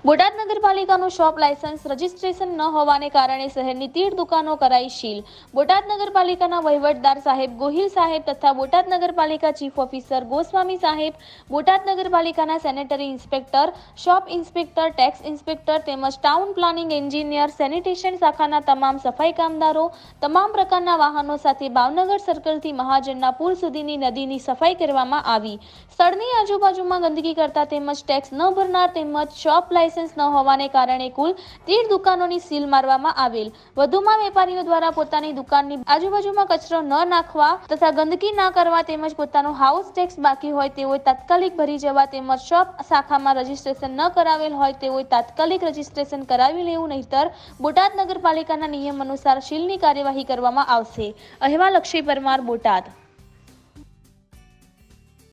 Botad નગરપાલિકાનું shop licence registration ન હોવાને કારણે શહેરની 13 દુકાનો કરાઈ સીલ। બોટાદ નગરપાલિકાના વહીવટદાર સાહેબ ગોહિલ સાહેબ તથા બોટાદ નગરપાલિકા ચીફ ઓફિસર ગોસ્વામી સાહેબ, બોટાદ નગરપાલિકાના sanitary inspector, shop inspector, tax inspector તેમજ ટાઉન પ્લાનિંગ એન્જિનિયર, સેનિટેશન શાખાના તમામ સફાઈ કામદારો તમામ પ્રકારના વાહનો સાથે ભાવનગર સર્કલથી મહાજનના પુલ સુધીની નદીની સફાઈ કરવામાં આવી। સ્થળની આજુબાજુમાં ગંદકી કરતા તેમજ ટેક્સ ન ભરનાર તેમજ શોપ લાયસન્સ ન હોવાને કારણે કુલ 13 દુકાનોની સીલ મારવામાં આવેલ। વધુમાં વેપારીઓ દ્વારા પોતાની દુકાનની આજુબાજુમાં કચરો ન નાખવા તથા ગંદકી ન કરવા તેમજ પોતાનો હાઉસ ટેક્સ બાકી હોય તેઓએ તાત્કાલિક ભરી જવા તેમજ શોપ શાખામાં રજીસ્ટ્રેશન ન કરાવેલ હોય તેઓએ તાત્કાલિક રજીસ્ટ્રેશન કરાવી લેવું, નહીતર બોટાદ નગરપાલિકાના નિયમ અનુસાર સીલની કાર્યવાહી કરવામાં આવશે। અહેવાલ અક્ષય પરમાર, બોટાદ।